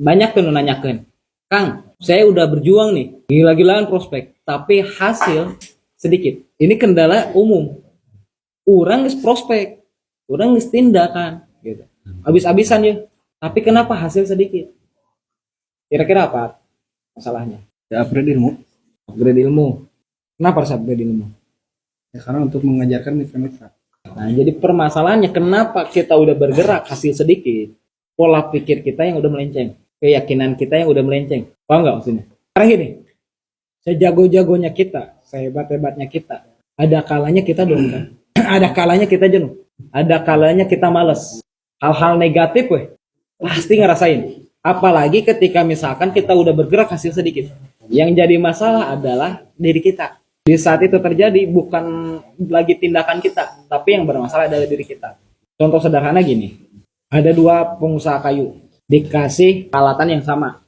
Banyak tuh nanyakan, Kang, saya udah berjuang nih, gila-gilaan prospek, tapi hasil sedikit. Ini kendala umum. Orang nges prospek, orang nges tindakan, gitu. Habis-habisan ya. Tapi kenapa hasil sedikit? Kira-kira apa masalahnya? Ya, upgrade ilmu. Upgrade ilmu. Kenapa harus upgrade ilmu? Ya, karena untuk mengajarkan mitra-mitra. Nah, jadi permasalahannya kenapa kita udah bergerak hasil sedikit, pola pikir kita yang udah melenceng, keyakinan kita yang udah melenceng. Paham nggak maksudnya? Sekarang gini, sejago-jagonya kita, sehebat-hebatnya kita, ada kalanya kita down, ada kalanya kita jenuh, ada kalanya kita malas. Hal-hal negatif weh, pasti ngerasain. Apalagi ketika misalkan kita udah bergerak hasil sedikit. Yang jadi masalah adalah diri kita. Di saat itu terjadi bukan lagi tindakan kita, tapi yang bermasalah adalah diri kita. Contoh sederhana gini, ada dua pengusaha kayu, dikasih alatan yang sama.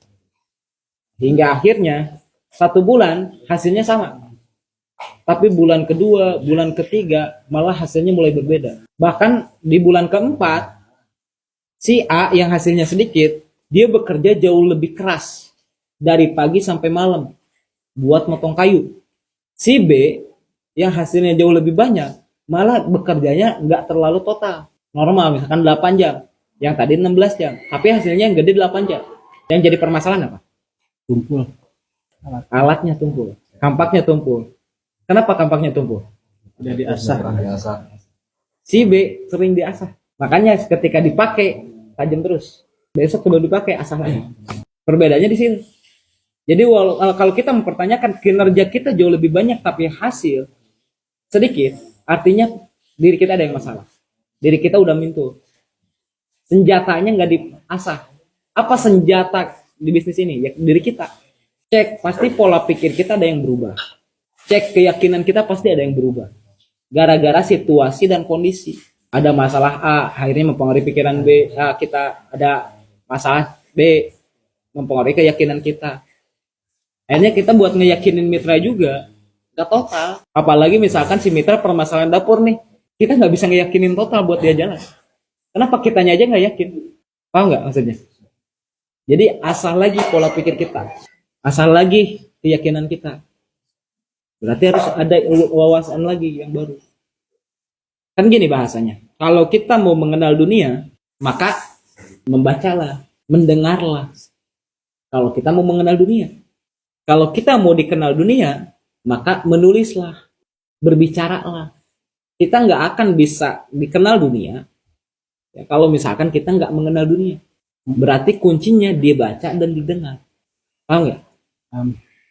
Hingga akhirnya 1 bulan hasilnya sama. Tapi bulan kedua, bulan ketiga malah hasilnya mulai berbeda. Bahkan di bulan keempat, si A yang hasilnya sedikit, dia bekerja jauh lebih keras dari pagi sampai malam buat motong kayu. Si B yang hasilnya jauh lebih banyak, malah bekerjanya nggak terlalu total. Normal, misalkan 8 jam. Yang tadi 16 jam. Tapi hasilnya yang gede 8 jam. Yang jadi permasalahan apa? Tumpul. Alatnya tumpul. Kampaknya tumpul. Kenapa kampaknya tumpul? Jadi asah. Si B sering diasah. Makanya ketika dipakai, tajam terus. Besok kedua dipakai, asah lagi. Perbedaannya di sini. Jadi kalau kita mempertanyakan kinerja kita jauh lebih banyak tapi hasil sedikit, artinya diri kita ada yang masalah. Diri kita udah mintul. Senjatanya nggak diasah. Apa senjata di bisnis ini? Ya diri kita. Cek, pasti pola pikir kita ada yang berubah. Cek keyakinan kita pasti ada yang berubah. Gara-gara situasi dan kondisi. Ada masalah A, akhirnya mempengaruhi pikiran B. Kita ada masalah B, mempengaruhi keyakinan kita. Akhirnya kita buat ngeyakinin mitra juga gak total. Apalagi misalkan si mitra permasalahan dapur nih, kita nggak bisa ngeyakinin total buat dia jalan. Kenapa kitanya aja nggak yakin? Paham nggak maksudnya? Jadi asal lagi pola pikir kita, asal lagi keyakinan kita. Berarti harus ada wawasan lagi yang baru. Kan gini bahasanya, kalau kita mau mengenal dunia, maka membacalah, mendengarlah. Kalau kita mau mengenal dunia. Kalau kita mau dikenal dunia, maka menulislah, berbicaralah. Kita nggak akan bisa dikenal dunia ya, kalau misalkan kita nggak mengenal dunia. Berarti kuncinya dibaca dan didengar. Paham nggak?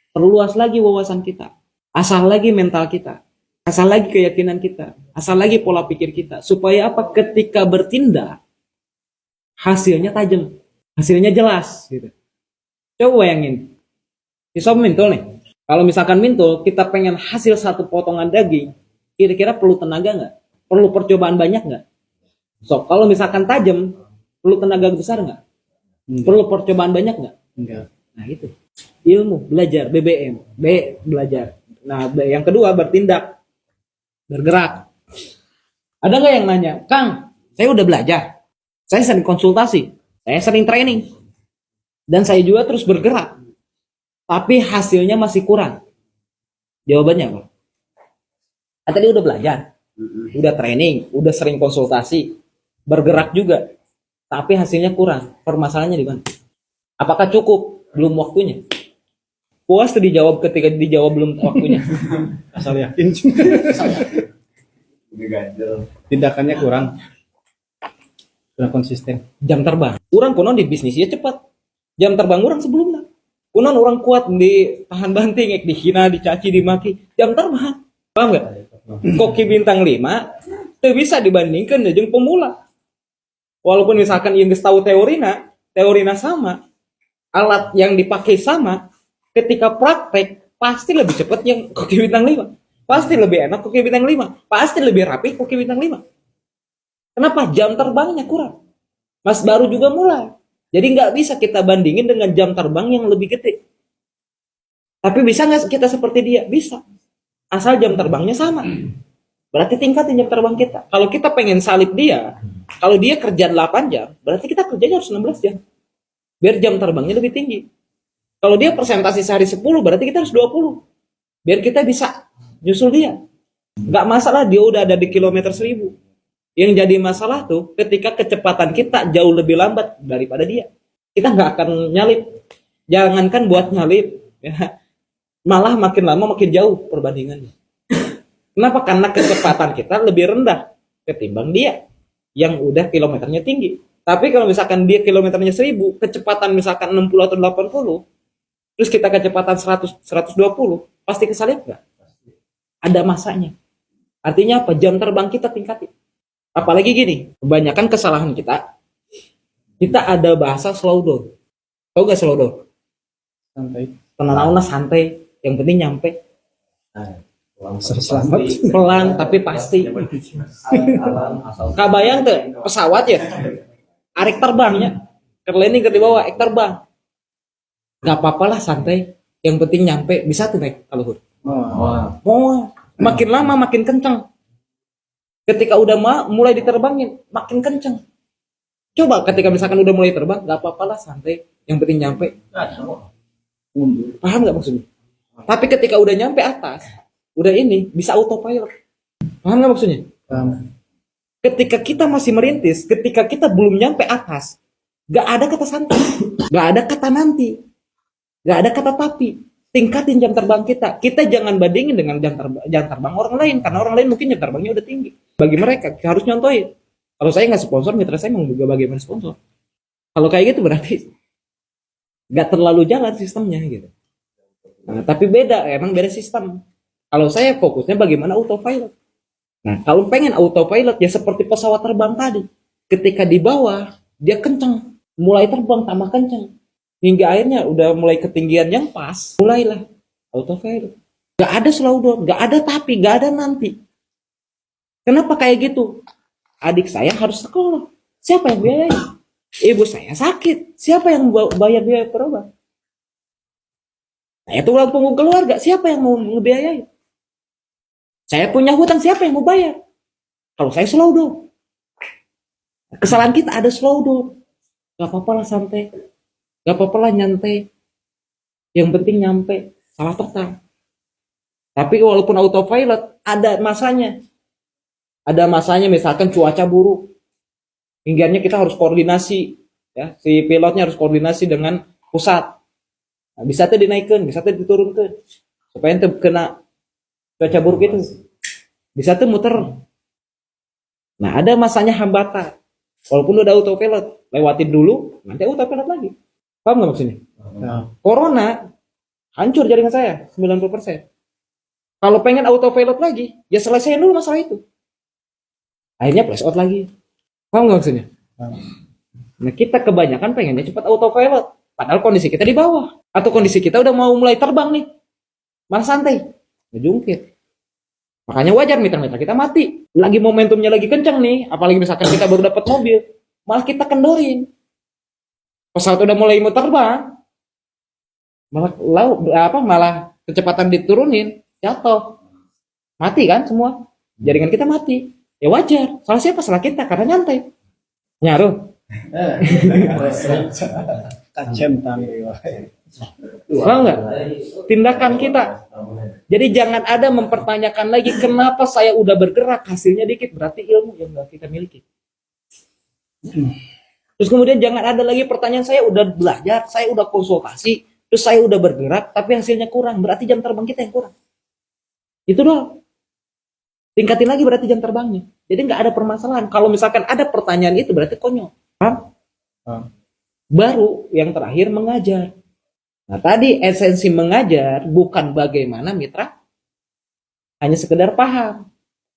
Perluas lagi wawasan kita. Asah lagi mental kita. Asah lagi keyakinan kita. Asah lagi pola pikir kita. Supaya apa? Ketika bertindak, hasilnya tajam. Hasilnya jelas. Gitu. Coba bayangin. Sob mintul nih. Kalau misalkan mintul, kita pengen hasil 1 potongan daging, kira-kira perlu tenaga nggak? Perlu percobaan banyak nggak? So, kalau misalkan tajam, perlu tenaga besar nggak? Perlu percobaan banyak nggak? Enggak. Nah itu. Ilmu, belajar, BBM. B, belajar. Nah, yang kedua, bertindak. Bergerak. Ada nggak yang nanya, Kang, saya udah belajar. Saya sering konsultasi. Saya sering training. Dan saya juga terus bergerak. Tapi hasilnya masih kurang. Jawabannya apa? Tadi udah belajar, udah training, udah sering konsultasi, bergerak juga, tapi hasilnya kurang. Permasalahannya di mana? Apakah cukup? Belum waktunya. Puas tuh dijawab ketika dijawab belum waktunya. Asal yakin. Tindakannya kurang konsisten. Jam terbang. Orang konon di bisnisnya cepat. Jam terbang orang sebelumnya. Kunon orang kuat di tahan banting, dihina, dicaci, dimaki. Jam terbang. Paham nggak? Koki bintang 5 itu bisa dibandingkan dengan pemula. Walaupun misalkan yang tahu teorina sama, alat yang dipakai sama, ketika praktek pasti lebih cepat yang koki bintang 5. Pasti lebih enak koki bintang 5. Pasti lebih rapi koki bintang 5. Kenapa? Jam terbangnya kurang. Mas baru juga mulai. Jadi nggak bisa kita bandingin dengan jam terbang yang lebih gede. Tapi bisa nggak kita seperti dia? Bisa. Asal jam terbangnya sama. Berarti tingkatin jam terbang kita. Kalau kita pengen salib dia, kalau dia kerja 8 jam, berarti kita kerjanya harus 16 jam. biar jam terbangnya lebih tinggi. Kalau dia presentasi sehari 10, berarti kita harus 20. Biar kita bisa nyusul dia. Nggak masalah dia udah ada di kilometer 1000. Yang jadi masalah tuh ketika kecepatan kita jauh lebih lambat daripada dia. Kita nggak akan nyalip. Jangankan buat nyalip, ya, malah makin lama makin jauh perbandingannya. Kenapa? Karena kecepatan kita lebih rendah ketimbang dia yang udah kilometernya tinggi. Tapi kalau misalkan dia kilometernya 1000, kecepatan misalkan 60 atau 80, terus kita kecepatan 100, 120, pasti kesalip nggak? Ada masanya. Artinya apa? Jam terbang kita tingkatin. Apalagi gini, kebanyakan kesalahan kita ada bahasa slow down. Tahu nggak slow down? Santai. Tenang santai, yang penting nyampe. Selamat. Pelan tapi pasti. Kabayang tuh pesawat ya, arek terbangnya, kerlening ke di bawah, arek terbang. Gak apa-apa lah santai, yang penting nyampe. Bisa tuh naik kalau makin lama makin kenceng. Ketika udah mulai diterbangin makin kenceng. Coba ketika misalkan udah mulai terbang, gak apa-apa lah santai, yang penting nyampe. Paham gak maksudnya? Tapi ketika udah nyampe atas, udah ini bisa autopilot. Paham gak maksudnya? Ketika kita masih merintis, ketika kita belum nyampe atas, gak ada kata santai, gak ada kata nanti, gak ada kata tapi. Tingkatin jam terbang kita. Kita jangan bandingin dengan jam terbang orang lain, karena orang lain mungkin jam terbangnya udah tinggi. Bagi mereka harus nyontohin. Kalau saya nggak sponsor, mitra saya mau juga bagaimana sponsor. Kalau kayak gitu berarti nggak terlalu jalan sistemnya gitu. Nah, tapi beda, emang beda sistem. Kalau saya fokusnya bagaimana autopilot. Nah, kalau pengen autopilot ya seperti pesawat terbang tadi. Ketika di bawah dia kenceng, mulai terbang tambah kenceng. Hingga akhirnya udah mulai ketinggian yang pas, mulailah autopilot. Gak ada slow down, gak ada tapi, gak ada nanti. Kenapa kayak gitu? Adik saya harus sekolah. Siapa yang biayai? Ibu saya sakit. Siapa yang bayar biaya berobat? Saya tulang punggung keluarga. Siapa yang mau ngebiayai? Saya punya hutang. Siapa yang mau bayar? Kalau saya slow down. Kesalahan kita ada slow down. Gak apa-apa lah santai. Gak apa-apa lah nyantai. Yang penting nyampe. Salah total. Tapi walaupun autopilot, ada masanya. Ada masanya misalkan cuaca buruk. Hingganya kita harus koordinasi. Ya, si pilotnya harus koordinasi dengan pusat. Nah, bisa tuh dinaikkan, bisa tuh diturunkan. Supaya ente kena cuaca buruk itu. Bisa tuh muter. Nah, ada masanya hambatan. Walaupun udah autopilot, lewatin dulu, nanti autopilot lagi. Paham nggak maksudnya? Nah. Corona hancur jaringan saya 90%. Kalau pengen autopilot lagi, ya selesaiin dulu masalah itu. Akhirnya flash out lagi. Paham nggak maksudnya? Nah, kita kebanyakan pengennya cepat autopilot, padahal kondisi kita di bawah, atau kondisi kita udah mau mulai terbang nih, malah santai, ngejungkir. Makanya wajar mitra-mitra kita mati. Lagi momentumnya lagi kencang nih, apalagi misalkan kita baru dapat mobil, malah kita kendorin. Pesawat udah mulai mau terbang, malah kecepatan diturunin, jatuh, mati kan semua, jaringan kita mati. Ya wajar, salah siapa? Salah kita karena nyantai. Nyaruh. Tahu nggak? Tindakan kita. Jadi jangan ada mempertanyakan lagi kenapa saya udah bergerak hasilnya dikit, berarti ilmu yang nggak kita miliki. Terus kemudian jangan ada lagi pertanyaan saya udah belajar, saya udah konsultasi, terus saya udah bergerak tapi hasilnya kurang, berarti jam terbang kita yang kurang. Itu doang. Tingkatin lagi berarti jam terbangnya. Jadi nggak ada permasalahan. Kalau misalkan ada pertanyaan itu berarti konyol. Baru yang terakhir mengajar. Nah tadi esensi mengajar bukan bagaimana mitra hanya sekedar paham,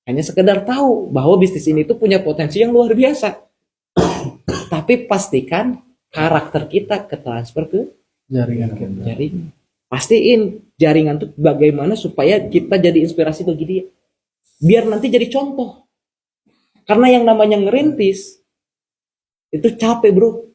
hanya sekedar tahu bahwa bisnis ini tuh punya potensi yang luar biasa. Tapi pastikan karakter kita ke transfer ke jaringan. Pastiin jaringan tuh bagaimana supaya kita jadi inspirasi bagi dia. Biar nanti jadi contoh. Karena yang namanya ngerintis itu capek bro.